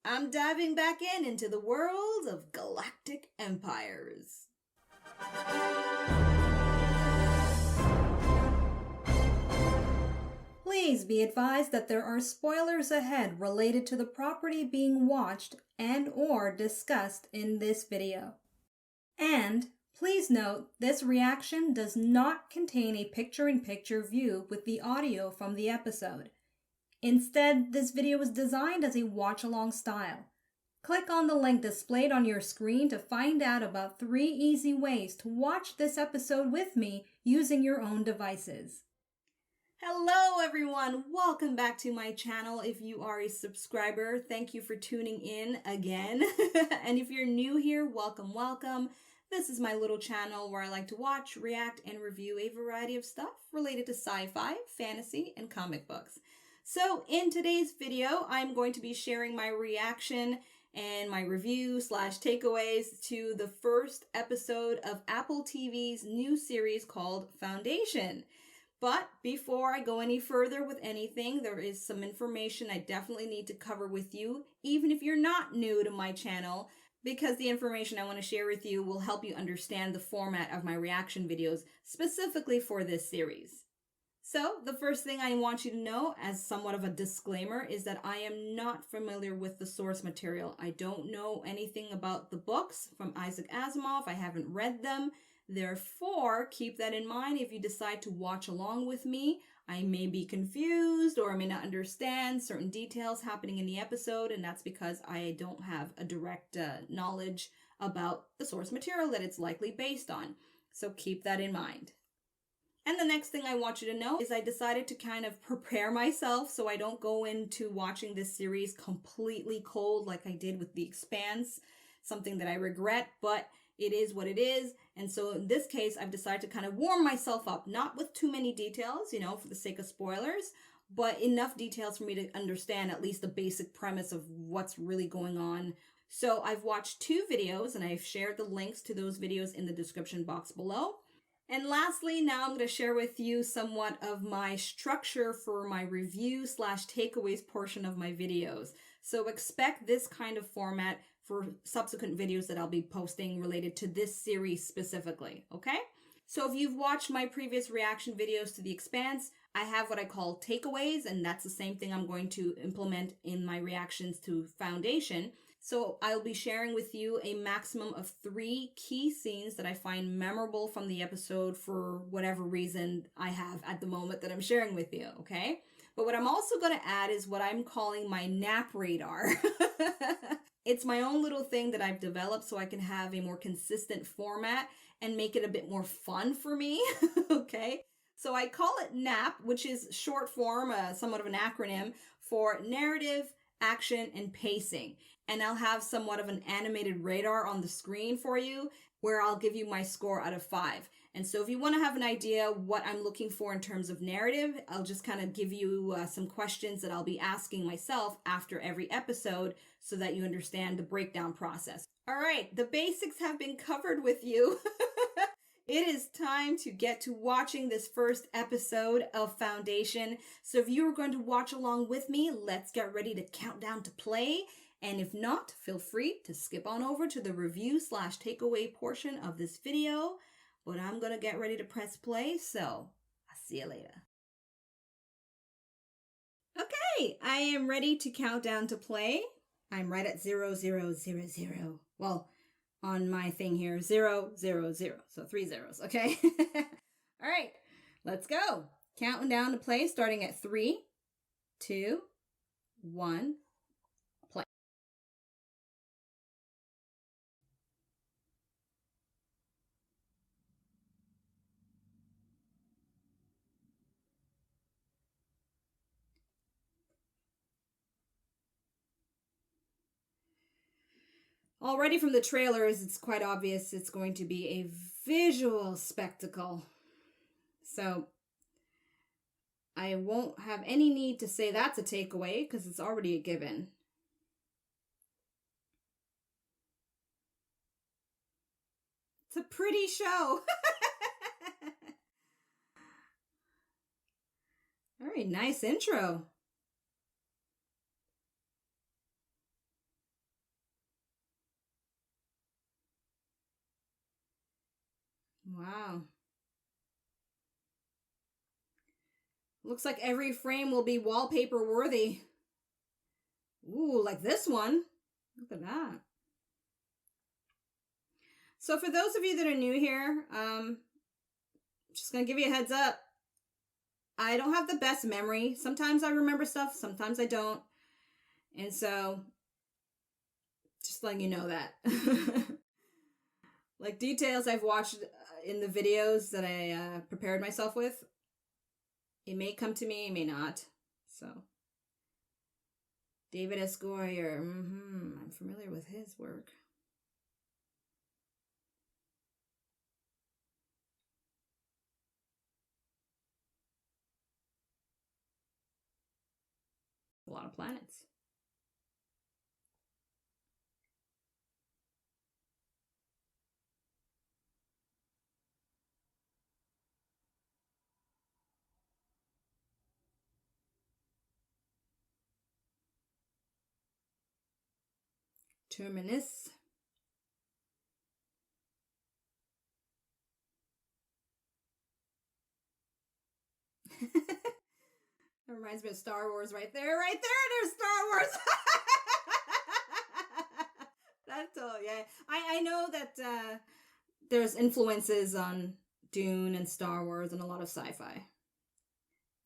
I'm diving back into the world of galactic empires. Please be advised that there are spoilers ahead related to the property being watched and/or discussed in this video. And please note, this reaction does not contain a picture-in-picture view with the audio from the episode. Instead, this video is designed as a watch-along style. Click on the link displayed on your screen to find out about 3 easy ways to watch this episode with me using your own devices. Hello everyone, welcome back to my channel. If you are a subscriber, thank you for tuning in again. And if you're new here, welcome. This is my little channel where I like to watch, react, and review a variety of stuff related to sci-fi, fantasy, and comic books. So in today's video, I'm going to be sharing my reaction and my review / takeaways to the first episode of Apple TV's new series called Foundation. But before I go any further with anything, there is some information I definitely need to cover with you, even if you're not new to my channel, because the information I want to share with you will help you understand the format of my reaction videos, specifically for this series. So the first thing I want you to know, as somewhat of a disclaimer, is that I am not familiar with the source material. I don't know anything about the books from Isaac Asimov. I haven't read them. Therefore, keep that in mind if you decide to watch along with me. I may be confused or I may not understand certain details happening in the episode, and that's because I don't have a direct knowledge about the source material that it's likely based on. So keep that in mind. And the next thing I want you to know is I decided to kind of prepare myself so I don't go into watching this series completely cold like I did with The Expanse, something that I regret, but it is what it is. And so in this case, I've decided to kind of warm myself up, not with too many details, for the sake of spoilers, but enough details for me to understand at least the basic premise of what's really going on. So I've watched 2 videos and I've shared the links to those videos in the description box below. And lastly, now I'm going to share with you somewhat of my structure for my review / takeaways portion of my videos. So expect this kind of format for subsequent videos that I'll be posting related to this series specifically, okay? So if you've watched my previous reaction videos to The Expanse, I have what I call takeaways, and that's the same thing I'm going to implement in my reactions to Foundation. So I'll be sharing with you a maximum of 3 key scenes that I find memorable from the episode for whatever reason I have at the moment that I'm sharing with you, okay? But what I'm also going to add is what I'm calling my nap radar. It's my own little thing that I've developed so I can have a more consistent format and make it a bit more fun for me, okay? So I call it NAP, which is short form, somewhat of an acronym for narrative, action, and pacing. And I'll have somewhat of an animated radar on the screen for you where I'll give you my score out of 5. And so if you want to have an idea what I'm looking for in terms of narrative, I'll just kind of give you some questions that I'll be asking myself after every episode so that you understand the breakdown process. All right, the basics have been covered with you. It is time to get to watching this first episode of Foundation. So if you are going to watch along with me, let's get ready to count down to play. And if not, feel free to skip on over to the review / takeaway portion of this video. But I'm going to get ready to press play, so I'll see you later. Okay, I am ready to count down to play. I'm right at 0, 0, 0, 0. Well, on my thing here, 0, 0, 0. So 3 zeros, okay? All right, let's go. Counting down to play, starting at 3, 2, 1. Already from the trailers, it's quite obvious it's going to be a visual spectacle. So I won't have any need to say that's a takeaway because it's already a given. It's a pretty show. Very nice intro. Wow. Looks like every frame will be wallpaper worthy. Ooh, like this one. Look at that. So for those of you that are new here, just gonna give you a heads up. I don't have the best memory. Sometimes I remember stuff, sometimes I don't. And so, just letting you know that. Like details I've watched in the videos that I prepared myself with, it may come to me, it may not. So, David S. Goyer, I'm familiar with his work. A lot of planets. Terminus. That reminds me of Star Wars right there. Right there, there's Star Wars. That's totally, yeah. I know that there's influences on Dune and Star Wars and a lot of sci-fi. I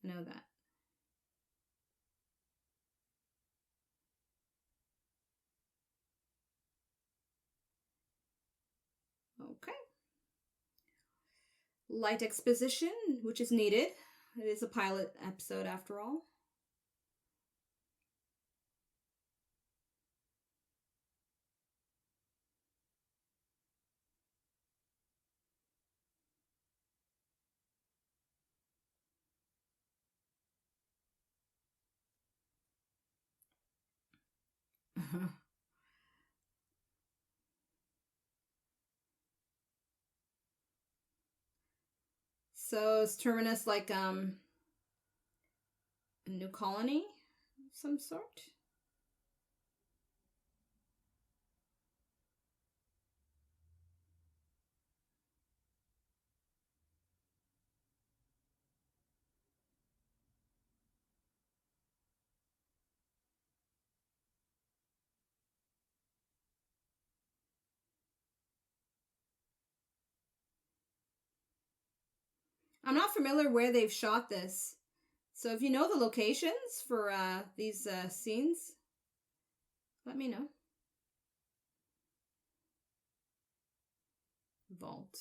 know that. Okay. Light exposition, which is needed. It is a pilot episode after all. So is Terminus like a new colony of some sort? I'm not familiar where they've shot this. So if you know the locations for these scenes, let me know. Vault.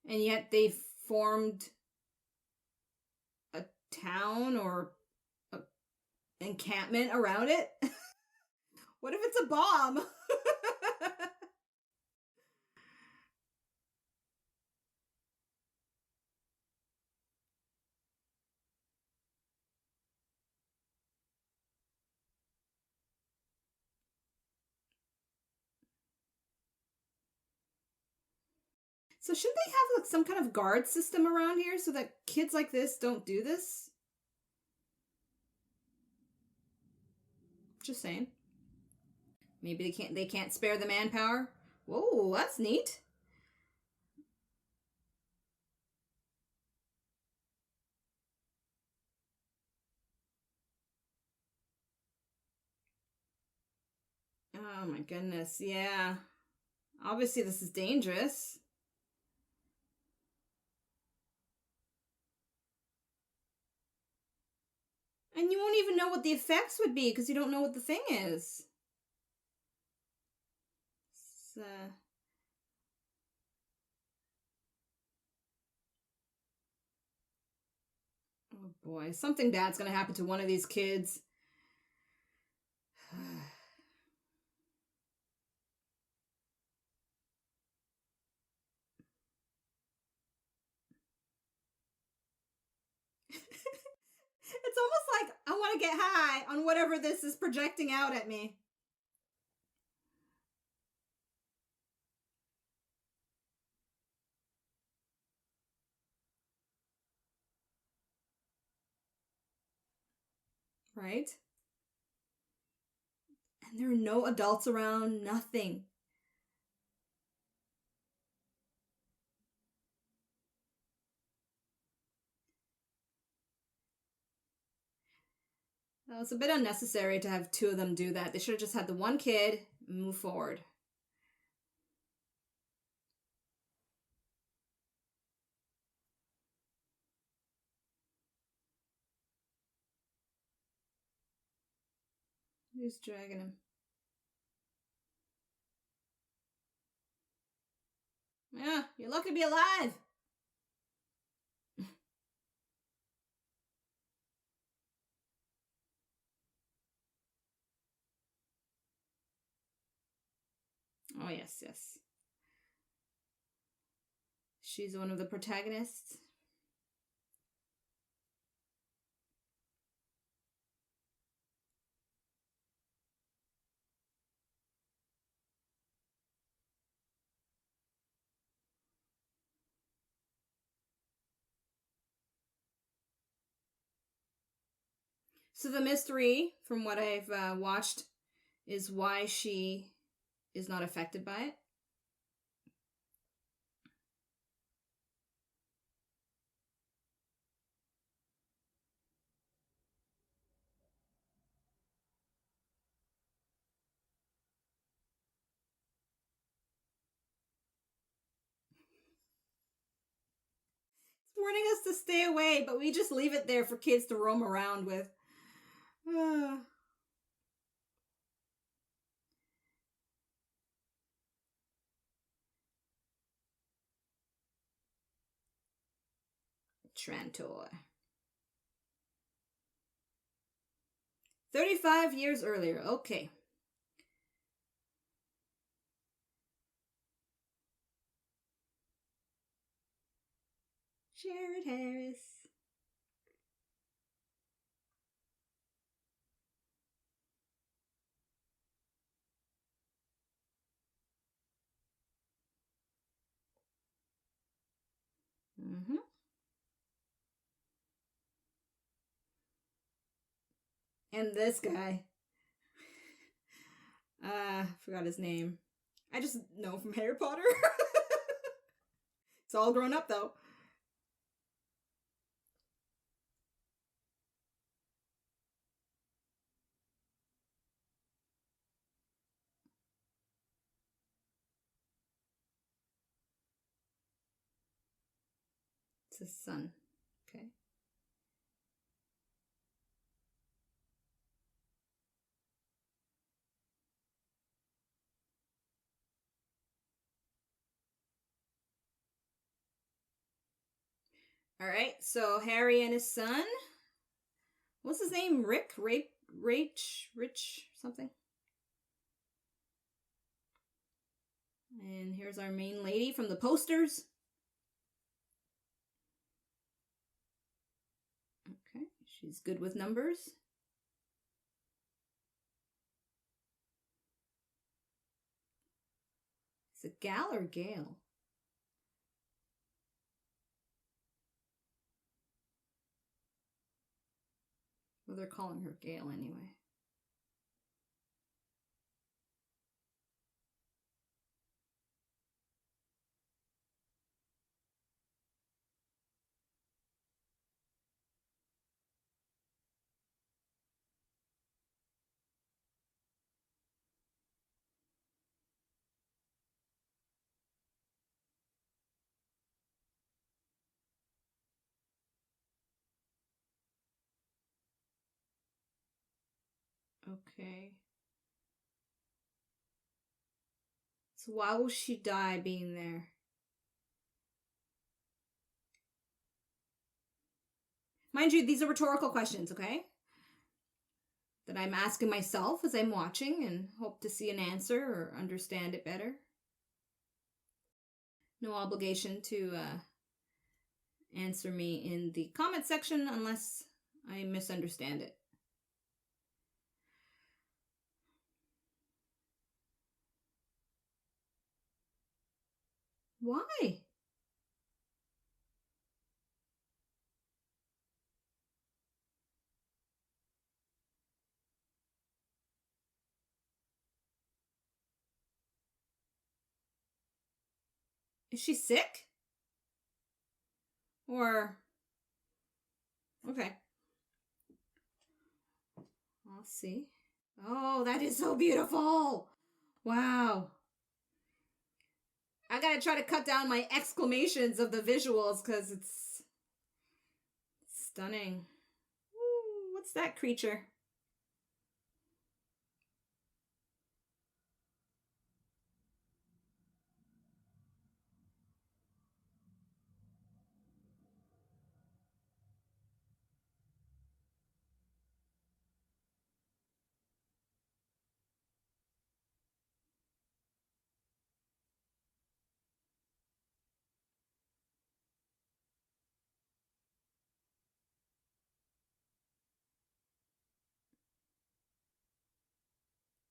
And yet they formed a town or an encampment around it. What if it's a bomb? So shouldn't they have like some kind of guard system around here so that kids like this don't do this? Just saying. Maybe they can't spare the manpower. Whoa, that's neat. Oh my goodness, yeah. Obviously this is dangerous. And you won't even know what the effects would be because you don't know what the thing is. Oh boy, something bad's gonna happen to one of these kids. It's almost like I want to get high on whatever this is projecting out at me. Right? And there are no adults around, nothing. Well, it's a bit unnecessary to have two of them do that. They should have just had the one kid and move forward. Who's dragging him? Yeah, you're lucky to be alive. Oh, yes, yes. She's one of the protagonists. So the mystery, from what I've watched, is why she is not affected by it. It's warning us to stay away, but we just leave it there for kids to roam around with. Trantor. 35 years earlier. Okay. Jared Harris. Mm-hmm. And this guy. Forgot his name. I just know from Harry Potter. It's all grown up, though. It's his son. Okay. All right, so Harry and his son. What's his name? Rick? Rich, something? And here's our main lady from the posters. Okay, she's good with numbers. Is it Gaal or Gaal? Well, they're calling her Gaal anyway. Okay. So why will she die being there? Mind you, these are rhetorical questions, okay? That I'm asking myself as I'm watching and hope to see an answer or understand it better. No obligation to answer me in the comment section unless I misunderstand it. Why? Is she sick? Or... Okay. I'll see. Oh, that is so beautiful. Wow. I gotta try to cut down my exclamations of the visuals because it's stunning. Ooh, what's that creature?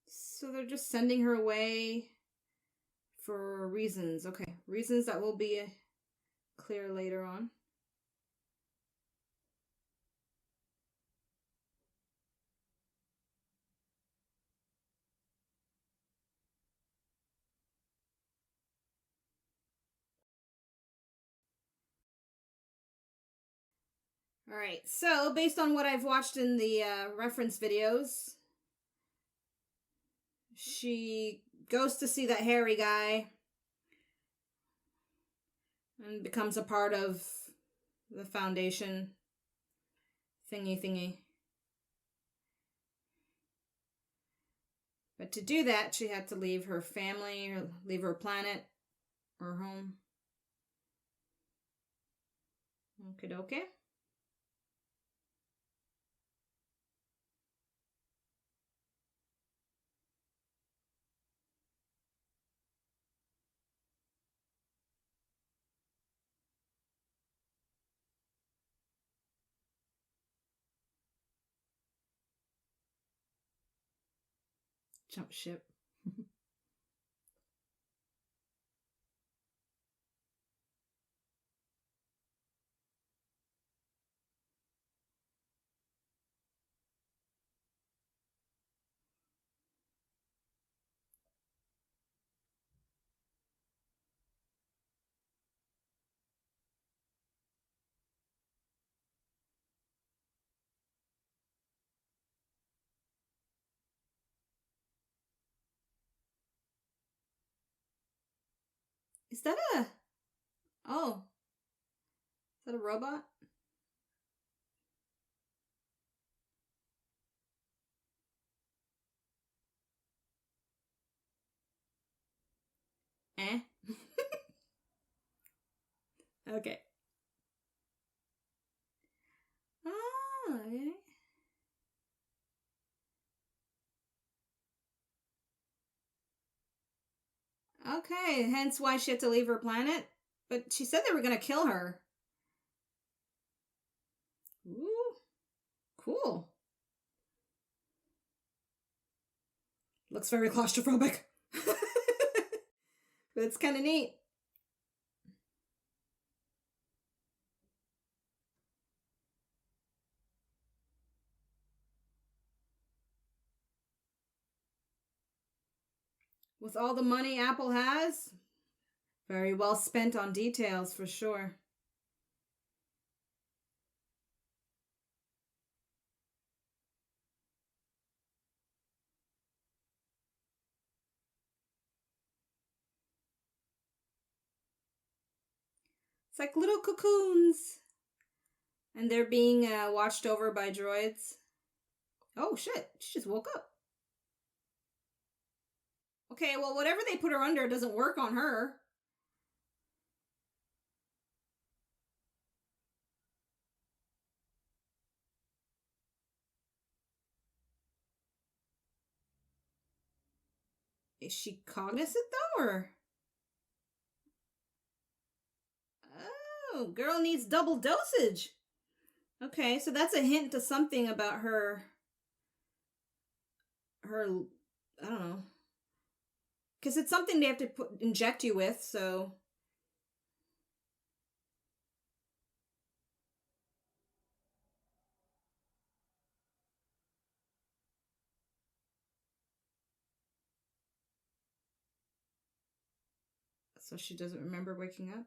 So they're just sending her away for reasons. Okay, reasons that will be clear later on. All right, so based on what I've watched in the reference videos, she goes to see that hairy guy and becomes a part of the foundation thingy. But to do that, she had to leave her family, or leave her planet, or home. Okay. Jump ship. Is that a... Oh. Is that a robot? Eh? Okay. Oh, okay. Okay, hence why she had to leave her planet. But she said they were gonna kill her. Ooh, cool. Looks very claustrophobic. But it's kind of neat. With all the money Apple has, very well spent on details for sure. It's like little cocoons. And they're being watched over by droids. Oh shit, she just woke up. Okay, well, whatever they put her under doesn't work on her. Is she cognizant though, or? Oh, girl needs double dosage. Okay, so that's a hint to something about her. I don't know. Because it's something they have to inject you with, so. So she doesn't remember waking up?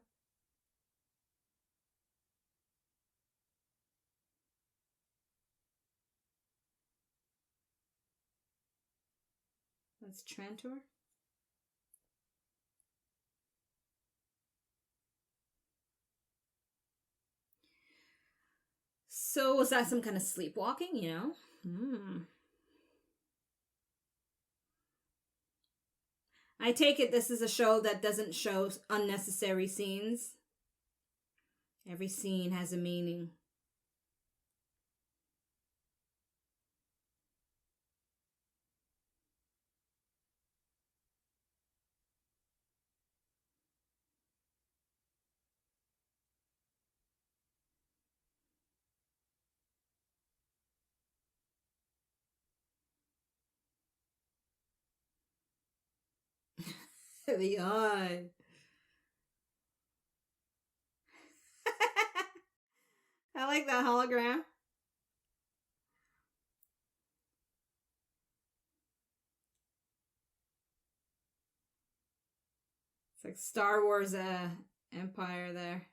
That's Trantor. So was that some kind of sleepwalking, you know? I take it this is a show that doesn't show unnecessary scenes. Every scene has a meaning. The eye. I like that hologram. It's like Star Wars Empire there.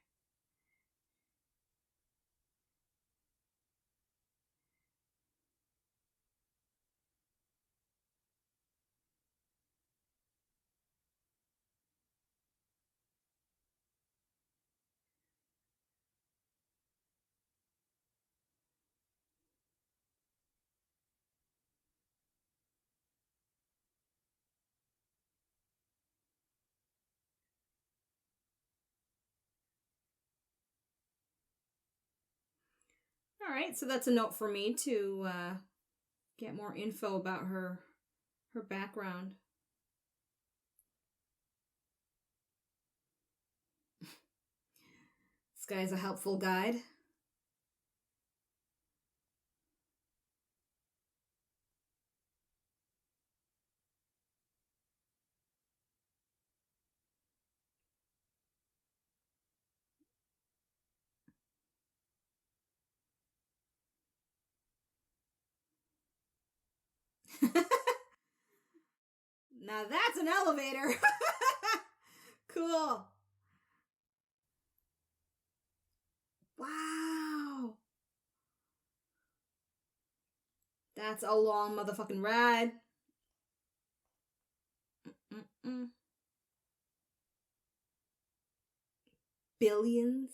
All right, so that's a note for me to get more info about her background. This guy's a helpful guide. Now that's an elevator. Cool. Wow. That's a long motherfucking ride. Mm-mm. Billions.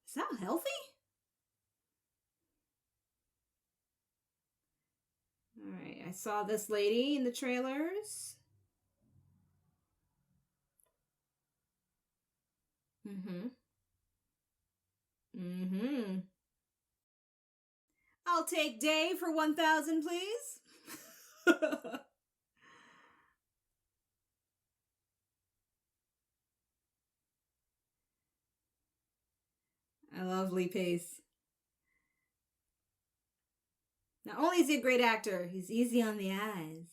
Is that healthy? All right, I saw this lady in the trailers. Mm-hmm. Mm-hmm. I'll take Dave for 1,000, please. I love Lee Pace. Not only is he a great actor, he's easy on the eyes.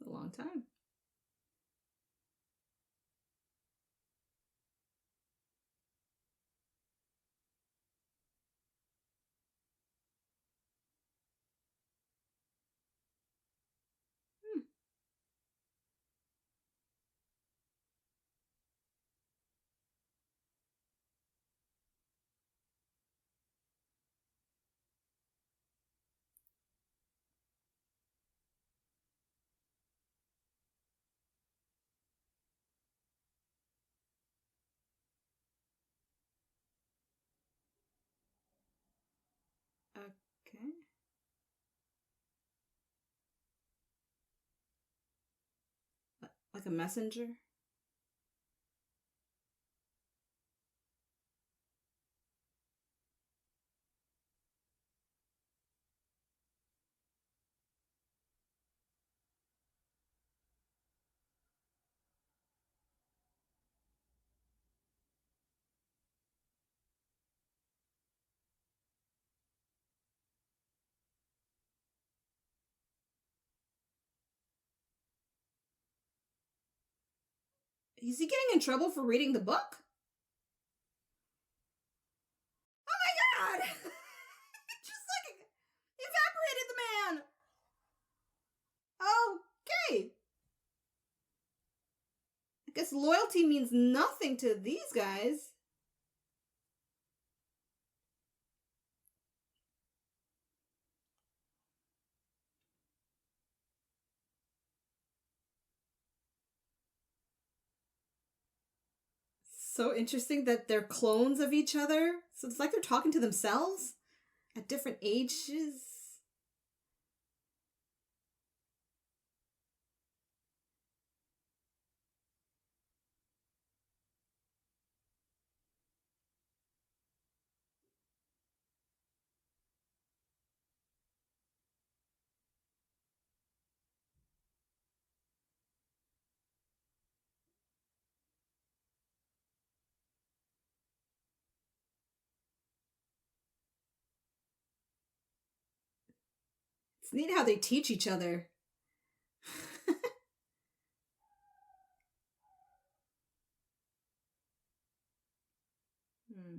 A long time. Okay. Like a messenger? Is he getting in trouble for reading the book? Oh my god! Just like evaporated the man! Okay. I guess loyalty means nothing to these guys. So interesting that they're clones of each other. So it's like they're talking to themselves at different ages. It's neat how they teach each other. Hmm.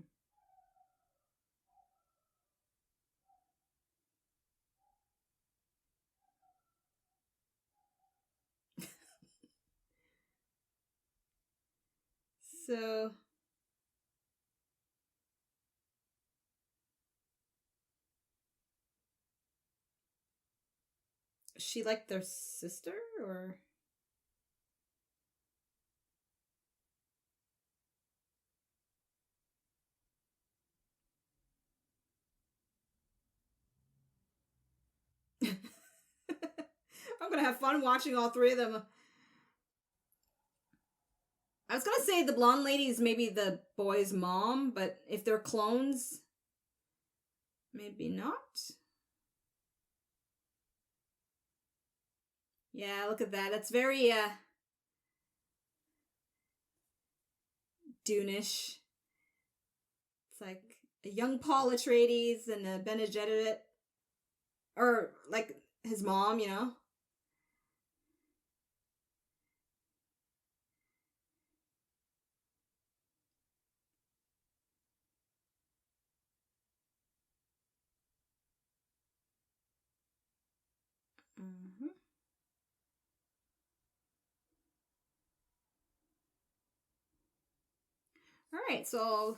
So she like their sister or I'm gonna have fun watching all three of them. I was gonna say the blonde lady is maybe the boy's mom, but if they're clones, maybe not. Yeah, look at that. That's very Dune-ish. It's like a young Paul Atreides and a Bene Gesserit, or like his mom, you know. Mm-hmm. All right, so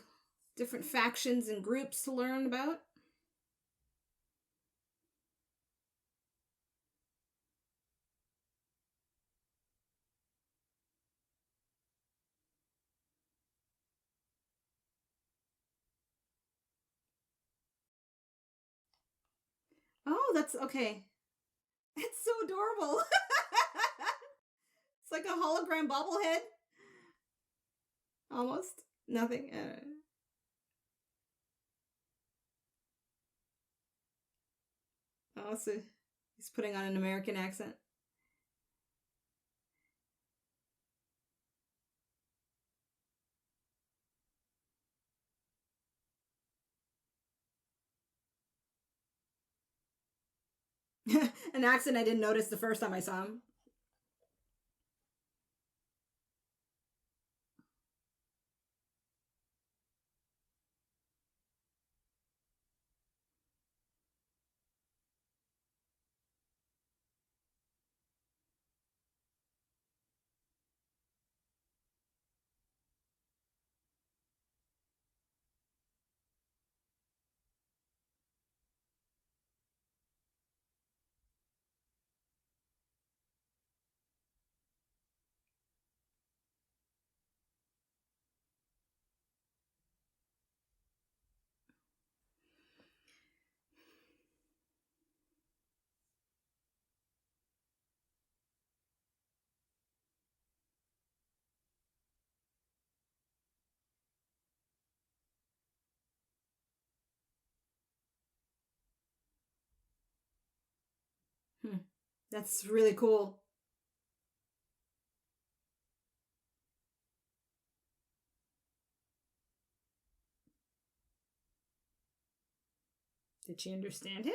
different factions and groups to learn about. Oh, that's okay. It's so adorable. It's like a hologram bobblehead. Almost. Nothing. Oh, so he's putting on an American accent. An accent I didn't notice the first time I saw him. Hmm. That's really cool. Did she understand him?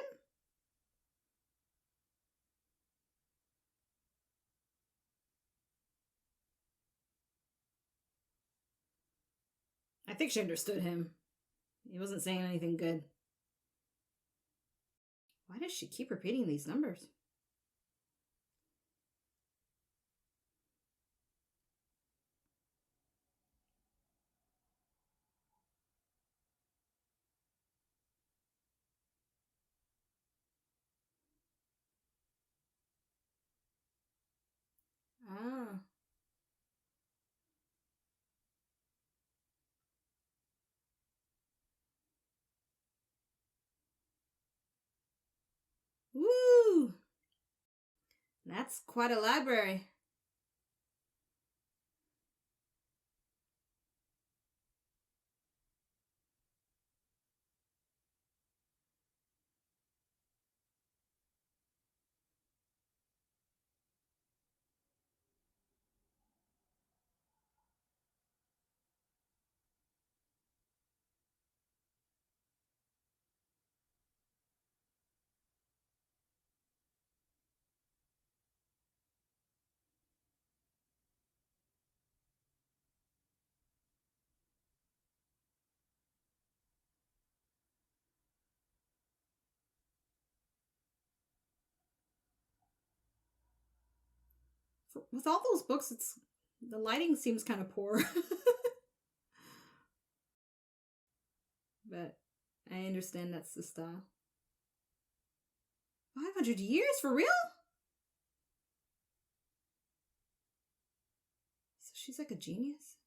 I think she understood him. He wasn't saying anything good. Why does she keep repeating these numbers? Ah. Woo! That's quite a library. With all those books, the lighting seems kind of poor. But I understand that's the style. 500 years? For real? So she's like a genius?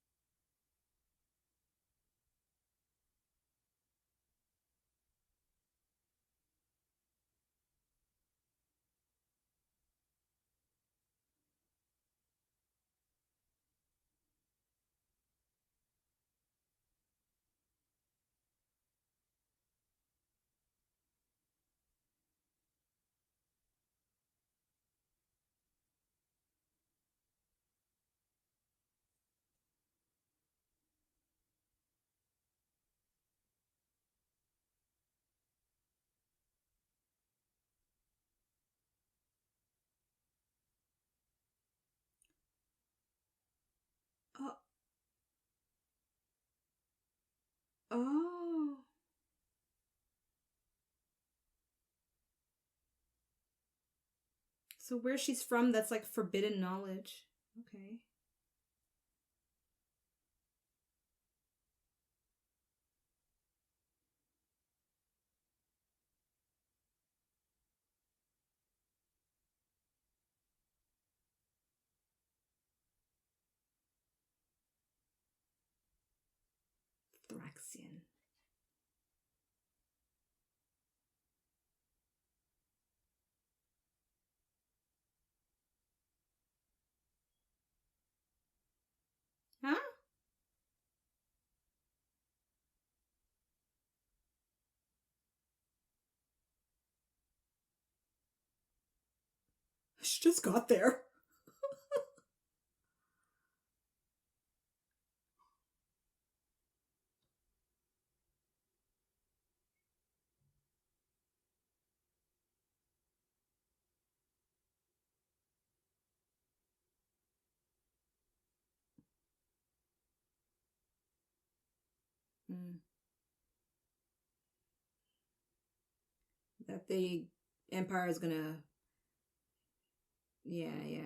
Oh. Oh. So where she's from, that's like forbidden knowledge. Okay. Thraxian. Huh? She just got there. Mm. That the Empire is gonna. Yeah, yeah.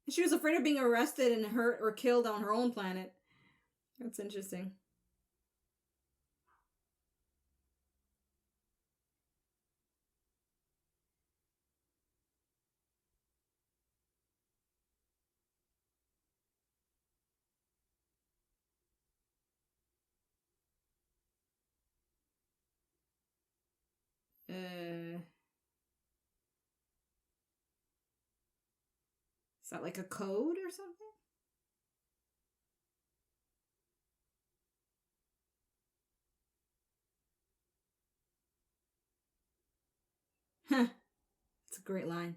She was afraid of being arrested and hurt or killed on her own planet. That's interesting. Is that like a code or something? Huh. It's a great line.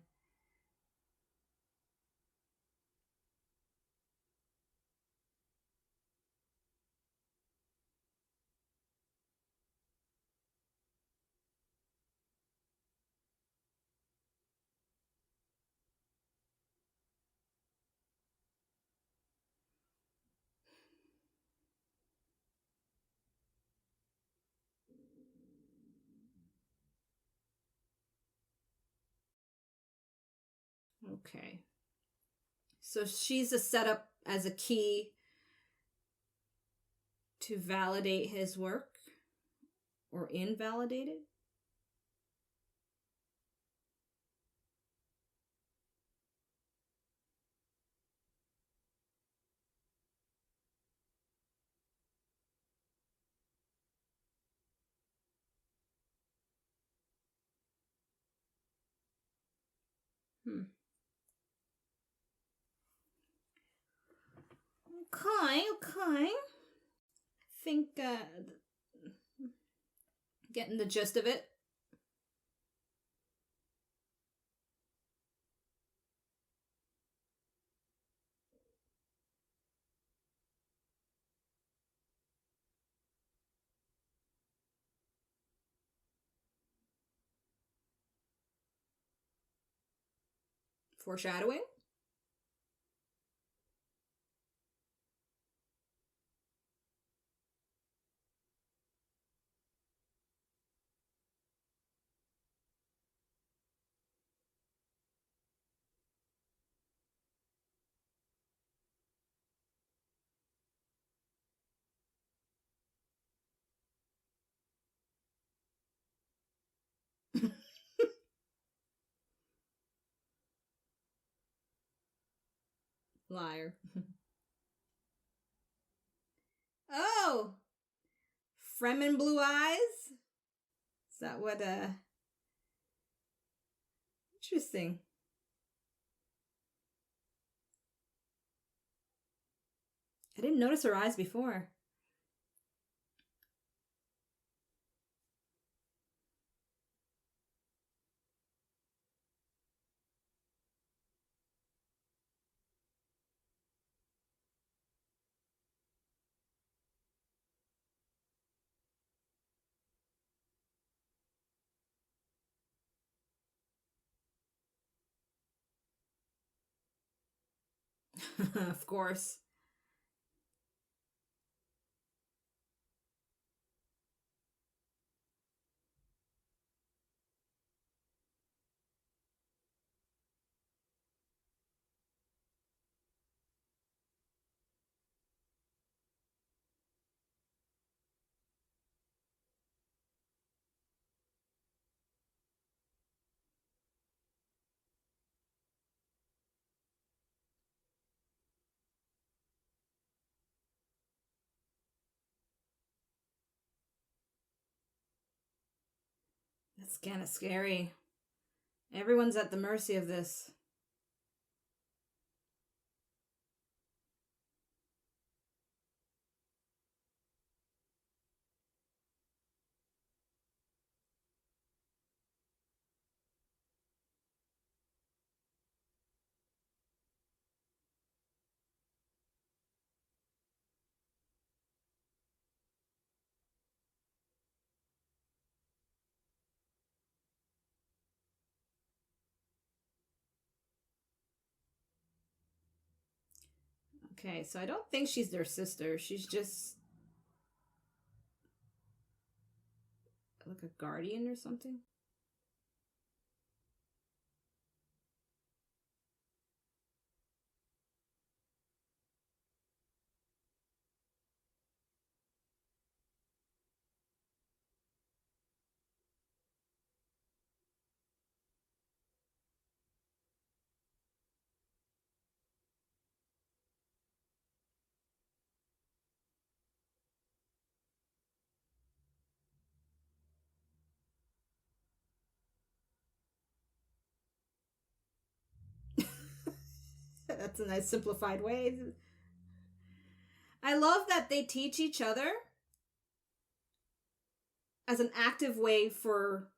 Okay. So she's a setup as a key to validate his work or invalidate it? Okay. Think, getting the gist of it. Foreshadowing? Liar. Oh! Fremen blue eyes? Is that what, Interesting. I didn't notice her eyes before. Of course. That's kind of scary. Everyone's at the mercy of this. Okay, so I don't think she's their sister. She's just like a guardian or something. That's a nice simplified way. I love that they teach each other as an active way for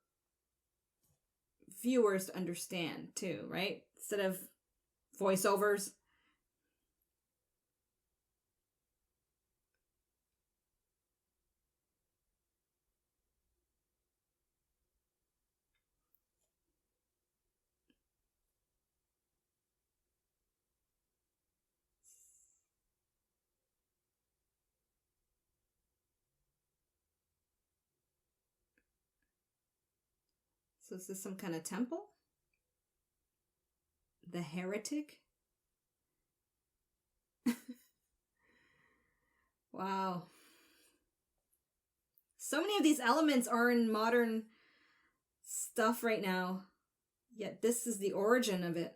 viewers to understand too, right? Instead of voiceovers. So is this some kind of temple? The heretic? Wow. So many of these elements are in modern stuff right now, yet this is the origin of it.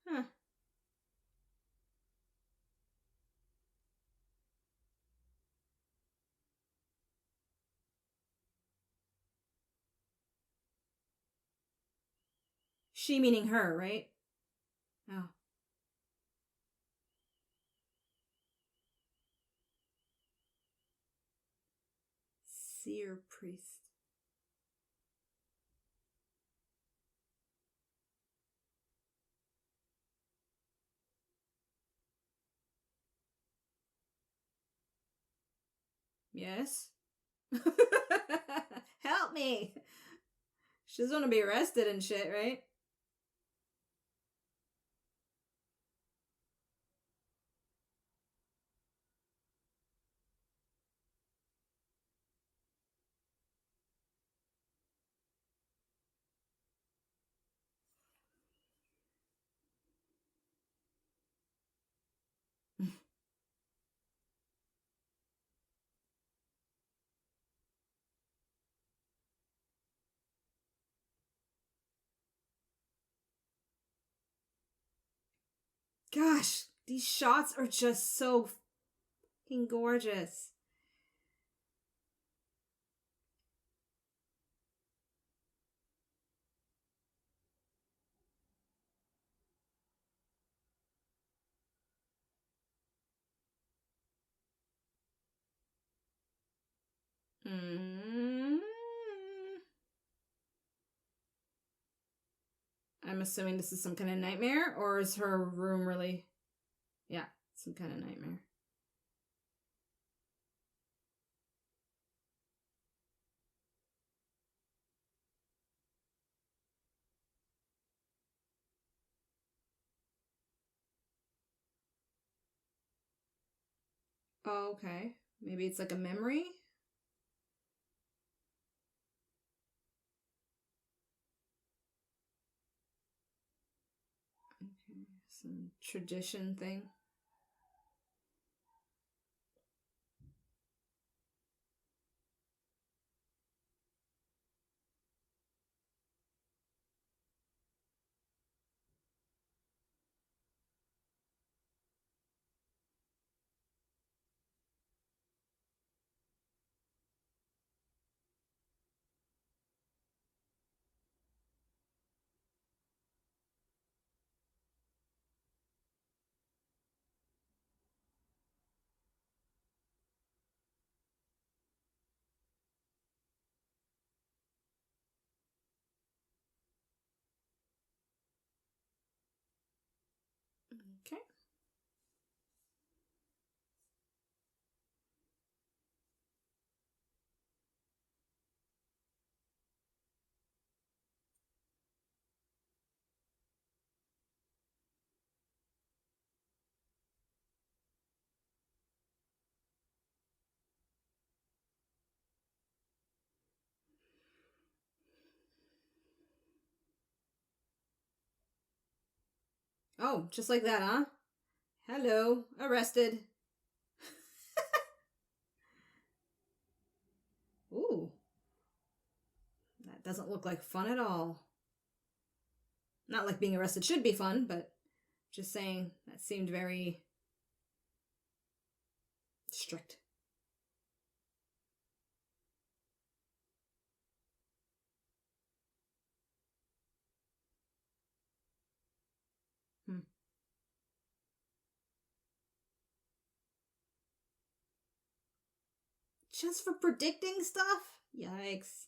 Huh. She meaning her, right? Oh. Seer priest. Yes? Help me! She doesn't want to be arrested and shit, right? Gosh, these shots are just so fucking gorgeous. Mm. I'm assuming this is some kind of nightmare, or is her room really... Yeah, some kind of nightmare. Oh, okay. Maybe it's like a memory? Okay, some tradition thing. Okay. Oh, just like that, huh? Hello, arrested. Ooh. That doesn't look like fun at all. Not like being arrested should be fun, but just saying that seemed very strict. Just for predicting stuff? Yikes.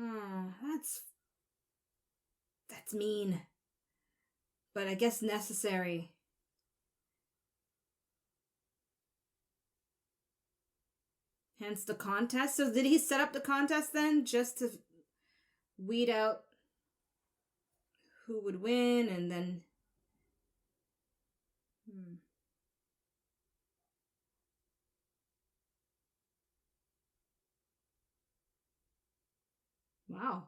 Oh, that's mean. But I guess necessary. Hence the contest. So did he set up the contest then just to weed out who would win and then... Wow.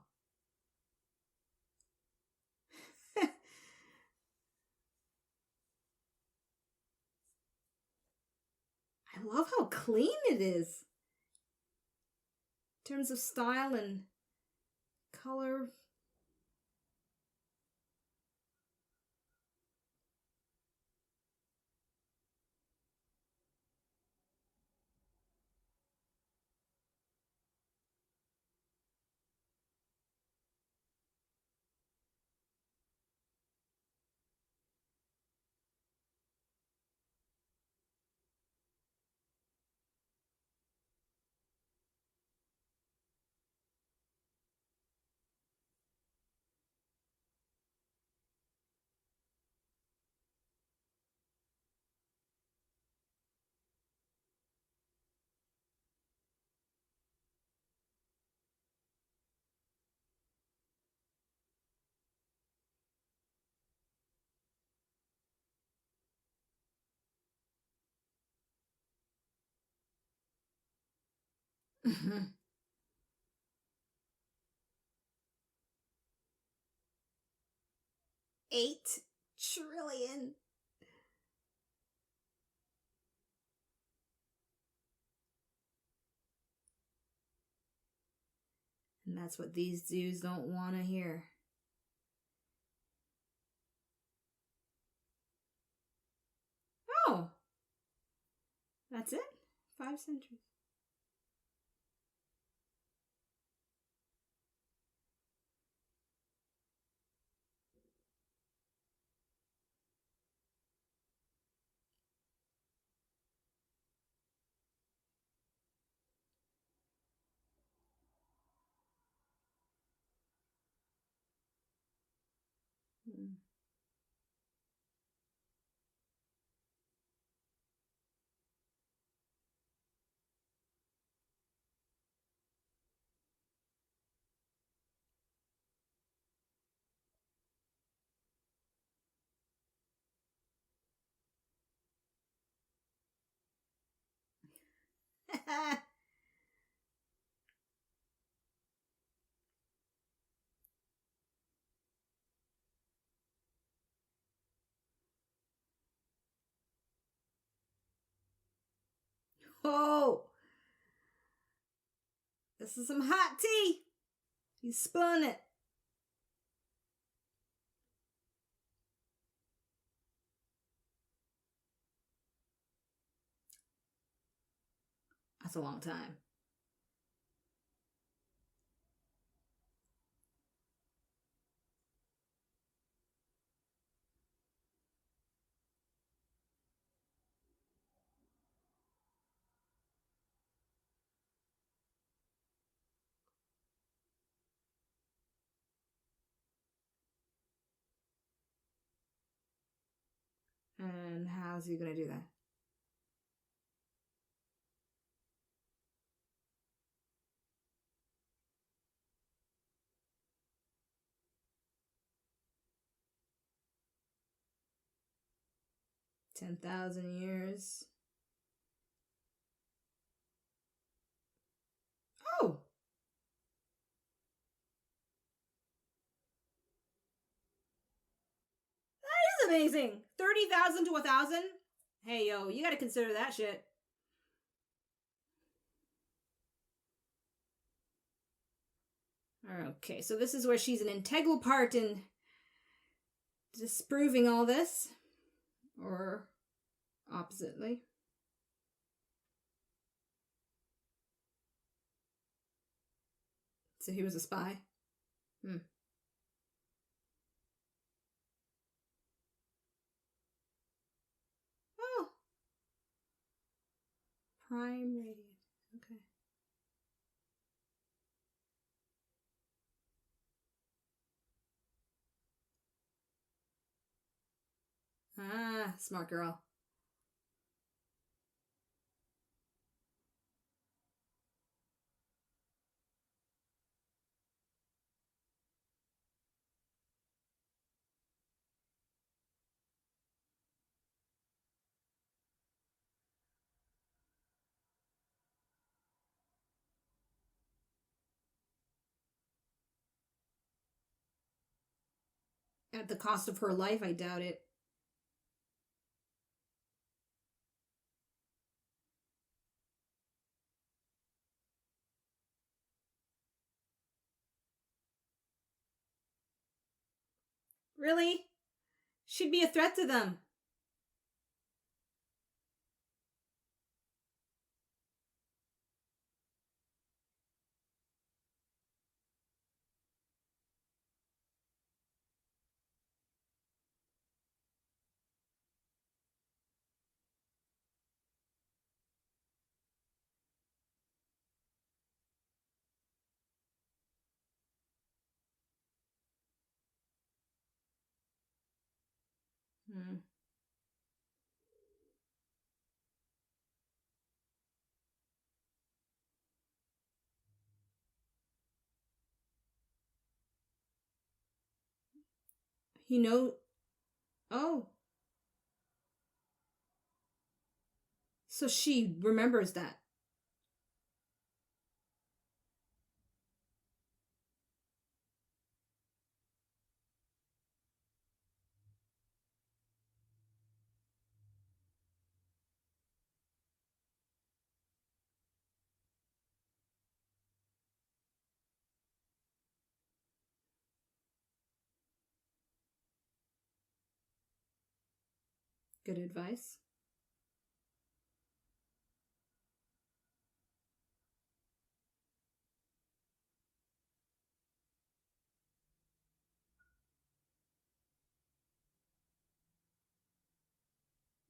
I love how clean it is. In terms of style and color. $8 trillion. And that's what these dudes don't want to hear. Oh, that's it? 5 centuries. Oh, this is some hot tea. You spun it. That's a long time. And how's he gonna do that? $10,000 years. Oh! That is amazing! 30,000 to 1,000? Hey, yo, you gotta consider that shit. Okay, so this is where she's an integral part in disproving all this. Or oppositely. So he was a spy? Oh. Prime radius. Okay. Smart girl. At the cost of her life, I doubt it. Really? She'd be a threat to them. Hmm. You know. Oh. So she remembers that. Good advice.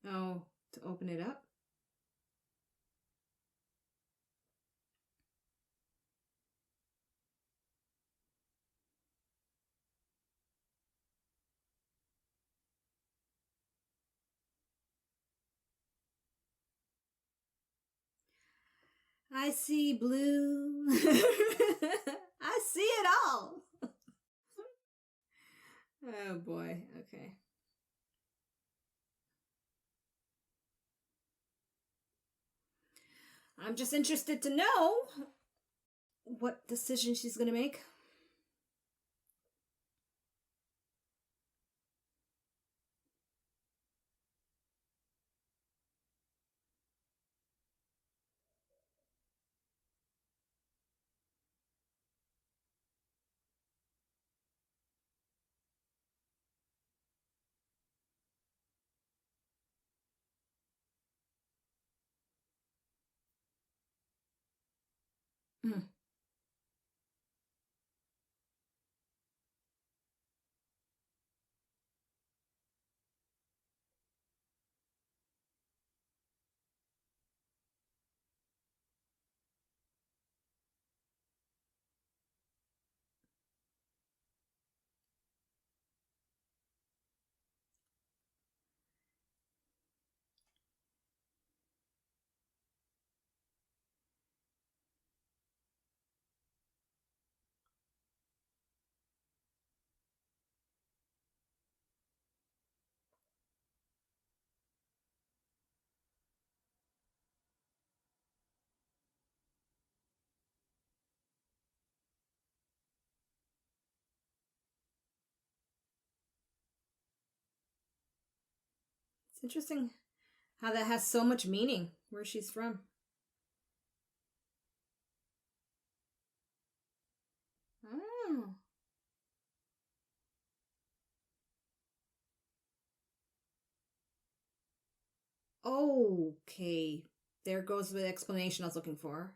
Oh, to open it up? I see blue. I see it all. Oh boy. Okay. I'm just interested to know what decision she's going to make. It's interesting how that has so much meaning where she's from. Oh. Okay. There goes the explanation I was looking for.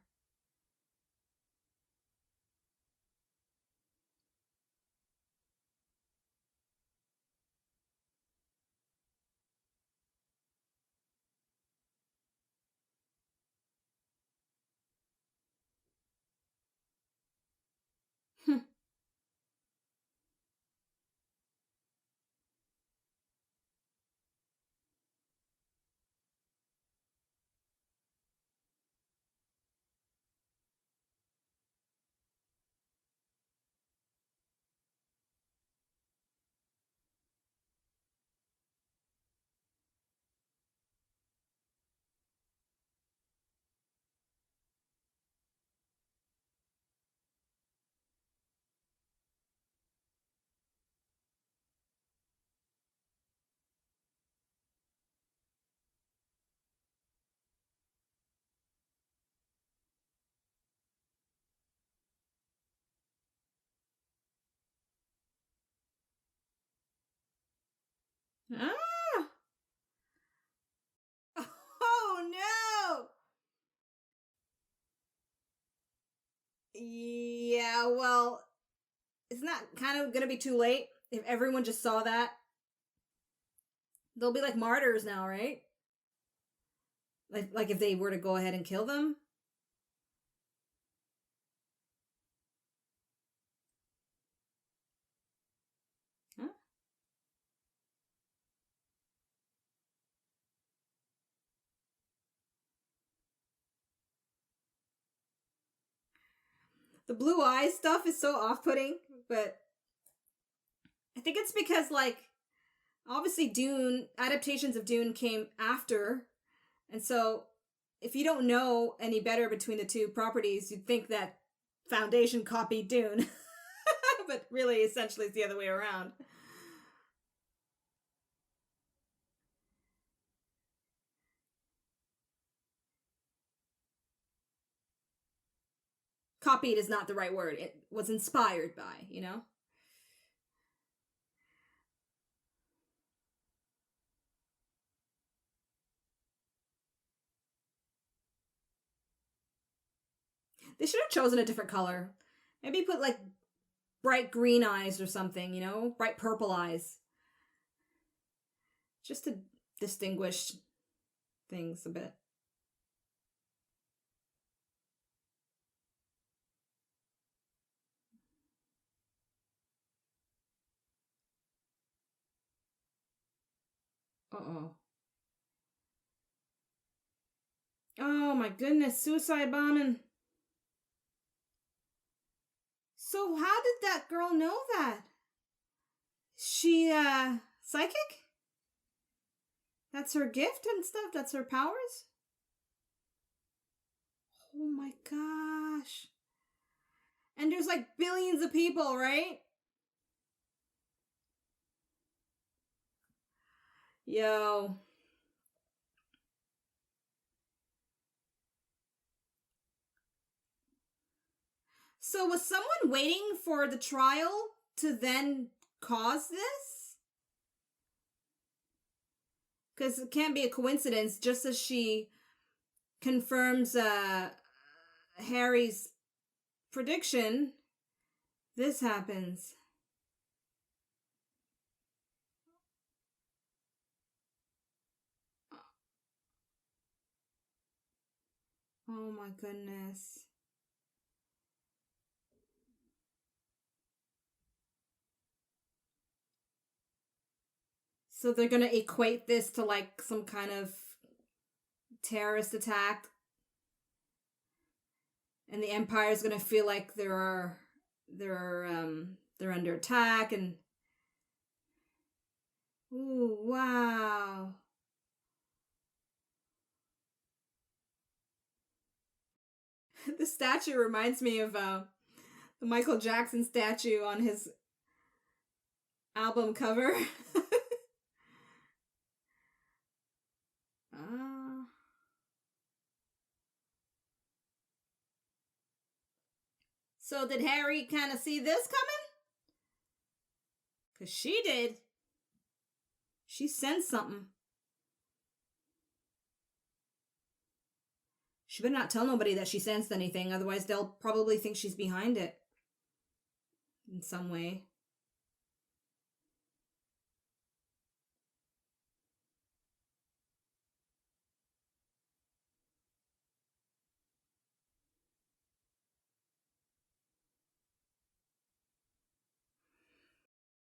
Ah! Oh no! Yeah, well, isn't that kind of gonna be too late if everyone just saw that? They'll be like martyrs now, right? Like if they were to go ahead and kill them. Huh? The blue eye stuff is so off-putting, but I think it's because like obviously Dune adaptations of Dune came after, and so if you don't know any better between the two properties, you'd think that Foundation copied Dune. But really essentially it's the other way around. Copied is not the right word. It was inspired by, you know? They should have chosen a different color. Maybe put like bright green eyes or something, you know? Bright purple eyes. Just to distinguish things a bit. Uh-oh. Oh my goodness, suicide bombing. So how did that girl know that? She, psychic? That's her gift and stuff? That's her powers? Oh my gosh. And there's like billions of people, right? Yo. So was someone waiting for the trial to then cause this? Because it can't be a coincidence, just as she confirms Harry's prediction, this happens. Oh my goodness. So they're gonna equate this to like some kind of terrorist attack, and the Empire is gonna feel like they're under attack, and ooh, wow. The statue reminds me of the Michael Jackson statue on his album cover. uh, so did Harry kind of see this coming? Because she did. She sensed something. She better not tell nobody that she sensed anything, otherwise they'll probably think she's behind it in some way.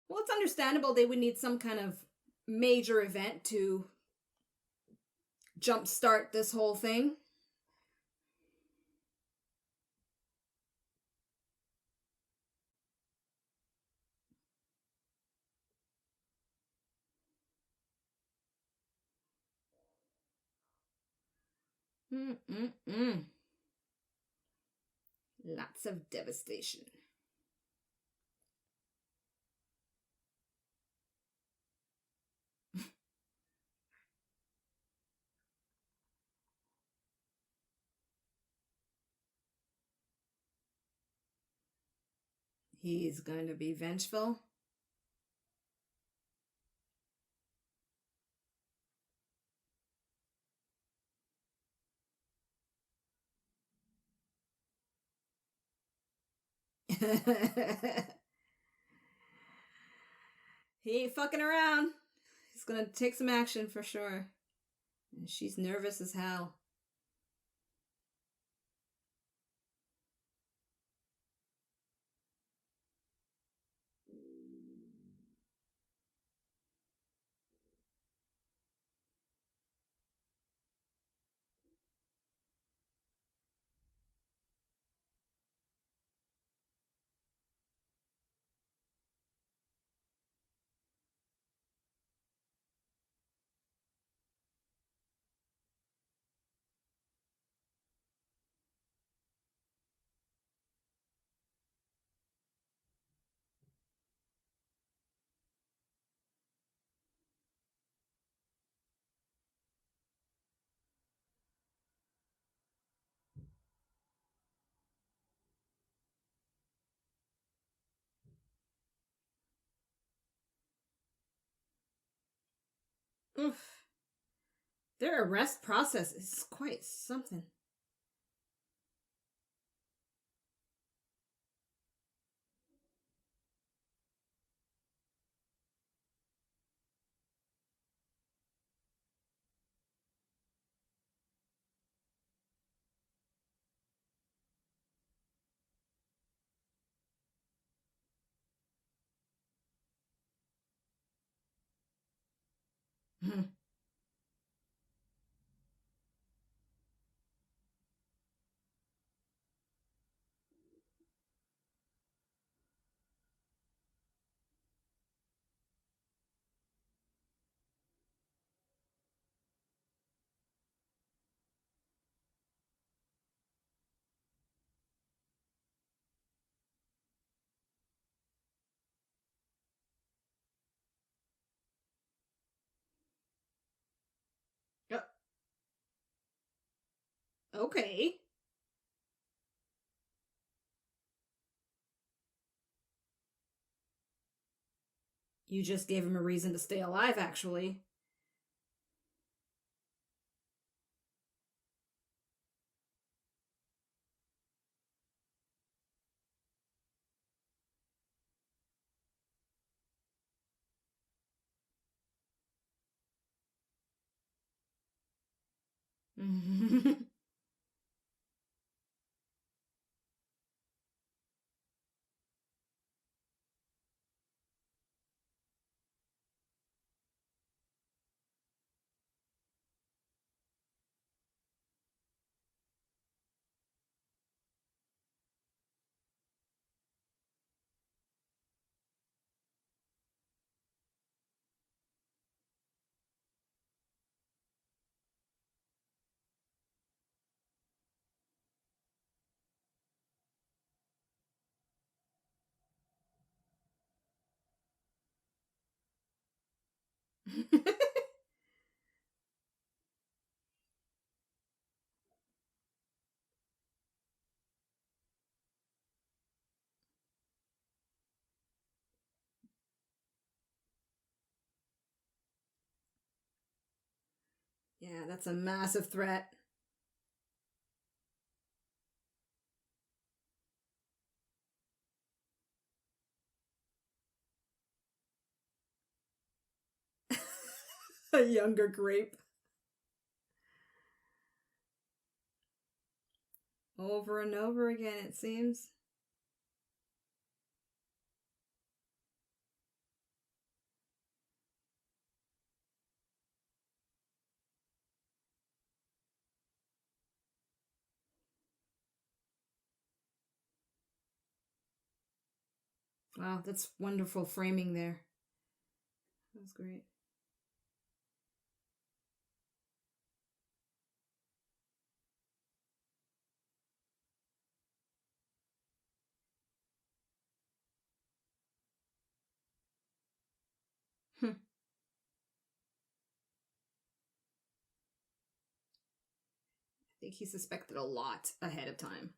Well, it's understandable they would need some kind of major event to jumpstart this whole thing. Mm-mm-mm. Lots of devastation. He's going to be vengeful. He ain't fucking around. He's gonna take some action for sure. And she's nervous as hell. Oof. Their arrest process is quite something. Okay. You just gave him a reason to stay alive, actually. Yeah, that's a massive threat. A younger grape. Over and over again, it seems. Wow, that's wonderful framing there. That was great. I think he suspected a lot ahead of time.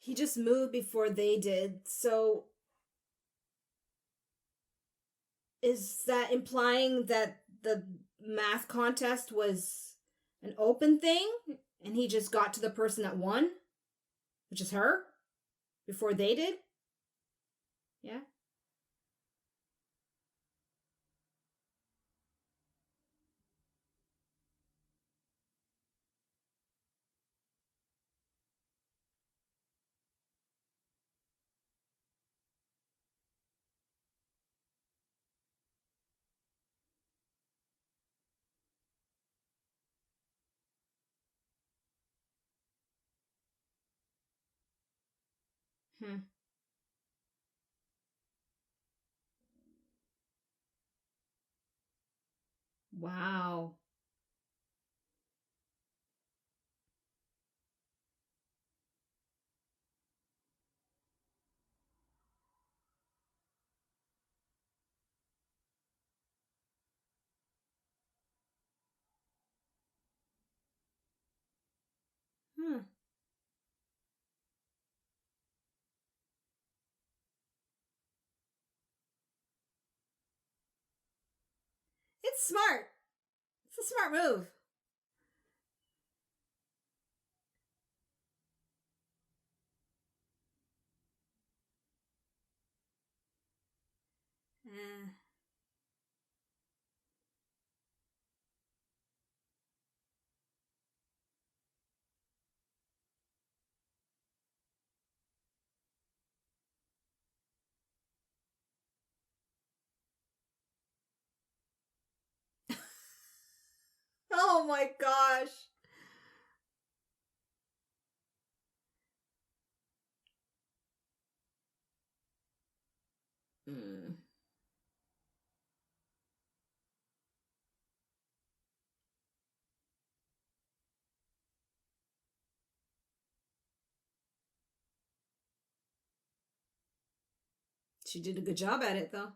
He just moved before they did. So is that implying that the math contest was an open thing and he just got to the person that won, which is her, before they did? Yeah. Hmm. Wow. Hmm. It's smart. It's a smart move. Eh. Oh my gosh. Mm. She did a good job at it, though.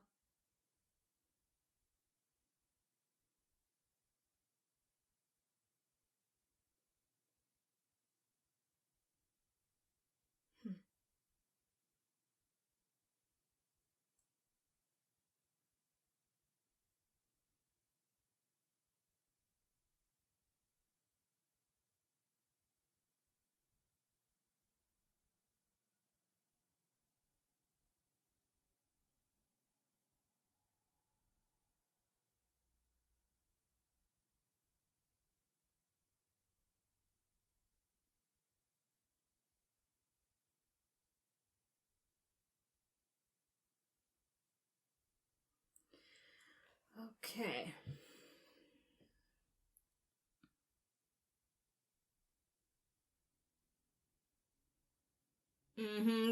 Hmm. Okay.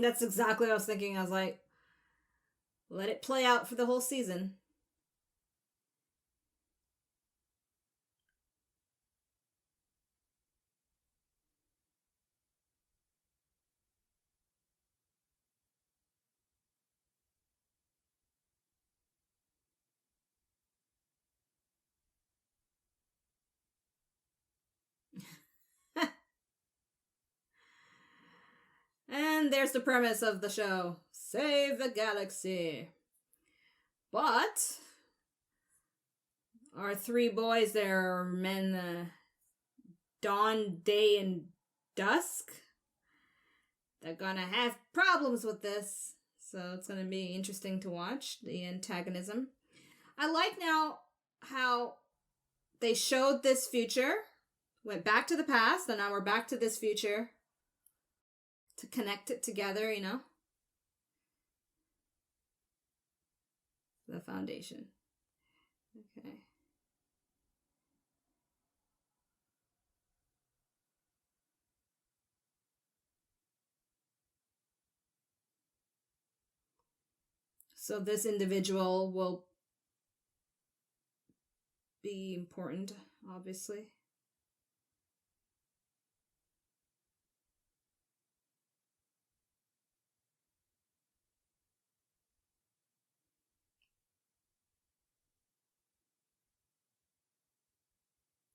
That's exactly what I was thinking. I was like, let it play out for the whole season. And there's the premise of the show: save the galaxy. But our three boys, they're men, dawn, day, and dusk. They're gonna have problems with this. So it's gonna be interesting to watch the antagonism. I like now how they showed this future, went back to the past, and now we're back to this future to connect it together, the foundation. Okay. So this individual will be important, obviously.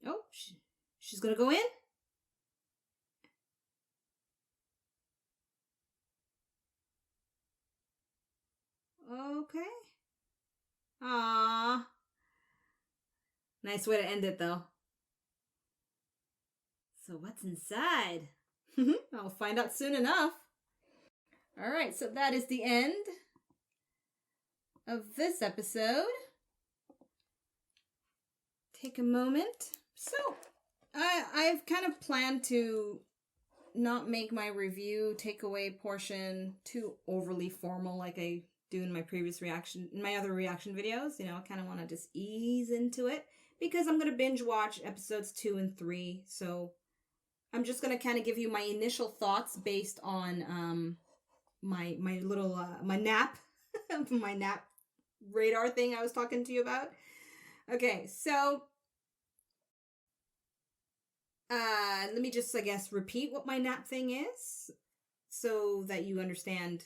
Oh, she's gonna go in? okay? Ah, nice way to end it, though. So what's inside? I'll find out soon enough. All right, so that is the end of this episode. Take a moment. So, I've kind of planned to not make my review takeaway portion too overly formal like I do in my other reaction videos. You know, I kind of want to just ease into it because I'm going to binge watch episodes 2 and 3. So I'm just going to kind of give you my initial thoughts based on my little my nap my nap radar thing I was talking to you about. Okay, so let me just, I guess, repeat what my nap thing is so that you understand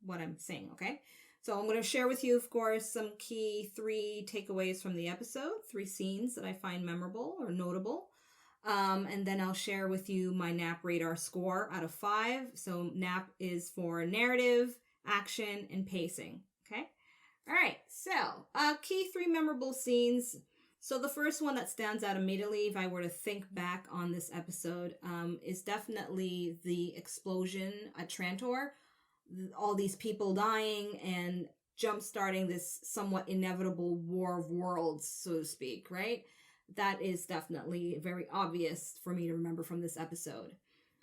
what I'm saying, okay? So I'm going to share with you, of course, some key 3 takeaways from the episode, 3 scenes that I find memorable or notable. And then I'll share with you my nap radar score out of 5. So nap is for narrative, action, and pacing, okay? All right, so key 3 memorable scenes. So the first one that stands out immediately, if I were to think back on this episode, is definitely the explosion at Trantor. All these people dying and jump-starting this somewhat inevitable war of worlds, so to speak, right? That is definitely very obvious for me to remember from this episode.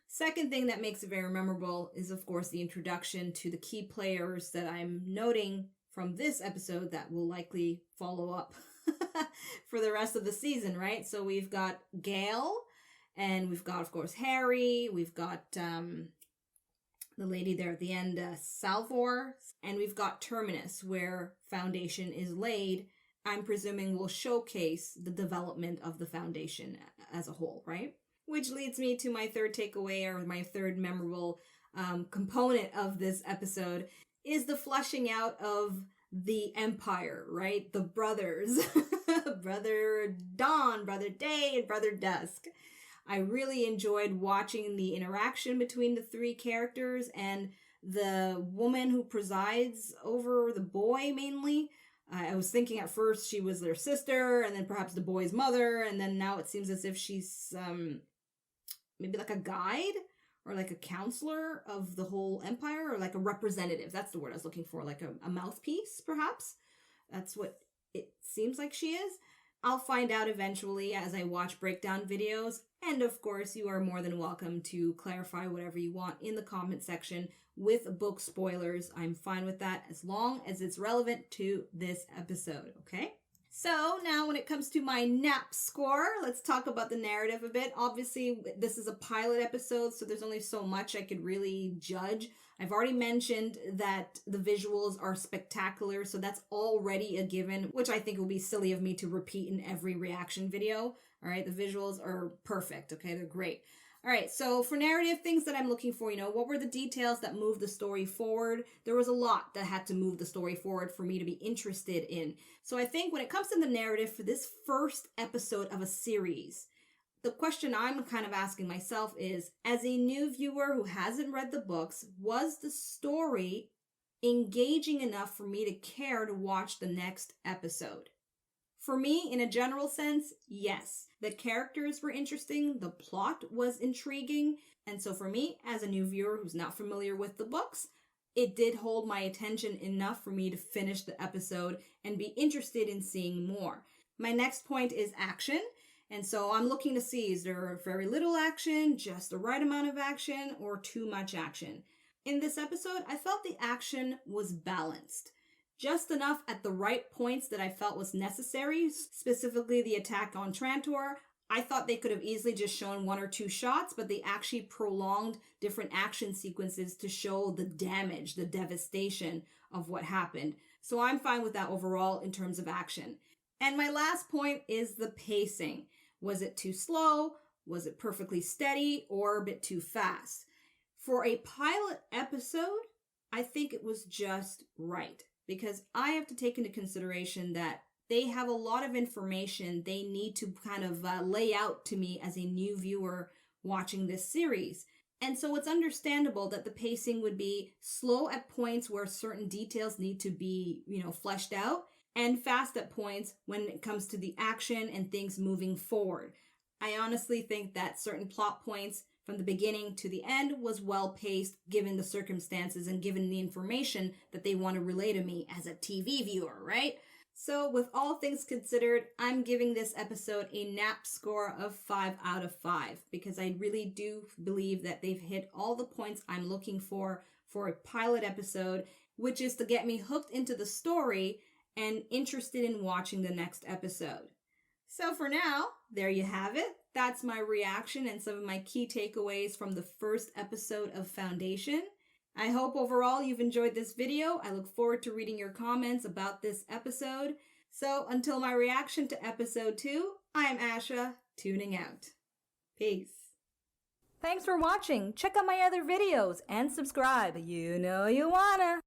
Second thing that makes it very memorable is, of course, the introduction to the key players that I'm noting from this episode that will likely follow up for the rest of the season, right? So we've got Gaal, and we've got, of course, Harry, we've got the lady there at the end, Salvor, and we've got Terminus, where Foundation is laid. I'm presuming will showcase the development of the Foundation as a whole, right? Which leads me to my third takeaway, or my third memorable component of this episode, is the fleshing out of the Empire, right? The brothers, Brother Dawn, Brother Day, and Brother Dusk. I really enjoyed watching the interaction between the 3 characters and the woman who presides over the boy mainly. I was thinking at first she was their sister, and then perhaps the boy's mother, and then now it seems as if she's maybe like a guide or like a counselor of the whole empire, or like a representative. That's the word I was looking for, like a mouthpiece, perhaps. That's what it seems like she is. I'll find out eventually as I watch breakdown videos, and of course you are more than welcome to clarify whatever you want in the comment section with book spoilers. I'm fine with that as long as it's relevant to this episode, okay? So now when it comes to my nap score, let's talk about the narrative a bit. Obviously, this is a pilot episode, so there's only so much I could really judge. I've already mentioned that the visuals are spectacular, so that's already a given, which I think will be silly of me to repeat in every reaction video. All right, the visuals are perfect, okay? They're great. All right, so for narrative, things that I'm looking for, what were the details that moved the story forward? There was a lot that had to move the story forward for me to be interested in. So I think when it comes to the narrative for this first episode of a series, the question I'm kind of asking myself is, as a new viewer who hasn't read the books, was the story engaging enough for me to care to watch the next episode? For me, in a general sense, yes. The characters were interesting, the plot was intriguing, and so for me, as a new viewer who's not familiar with the books, it did hold my attention enough for me to finish the episode and be interested in seeing more. My next point is action, and so I'm looking to see, is there very little action, just the right amount of action, or too much action? In this episode, I felt the action was balanced. Just enough at the right points that I felt was necessary, specifically the attack on Trantor. I thought they could have easily just shown 1 or 2 shots, but they actually prolonged different action sequences to show the damage, the devastation of what happened. So I'm fine with that overall in terms of action. And my last point is the pacing. Was it too slow? Was it perfectly steady, or a bit too fast? For a pilot episode, I think it was just right. Because I have to take into consideration that they have a lot of information they need to kind of lay out to me as a new viewer watching this series. And so it's understandable that the pacing would be slow at points where certain details need to be, fleshed out, and fast at points when it comes to the action and things moving forward. I honestly think that certain plot points from the beginning to the end was well paced given the circumstances and given the information that they want to relay to me as a TV viewer, right? So with all things considered, I'm giving this episode a nap score of 5 out of 5 because I really do believe that they've hit all the points I'm looking for a pilot episode, which is to get me hooked into the story and interested in watching the next episode. So for now, there you have it. That's my reaction and some of my key takeaways from the first episode of Foundation. I hope overall you've enjoyed this video. I look forward to reading your comments about this episode. So until my reaction to episode 2, I am Asha, tuning out. Peace. Thanks for watching. Check out my other videos and subscribe. You know you wanna.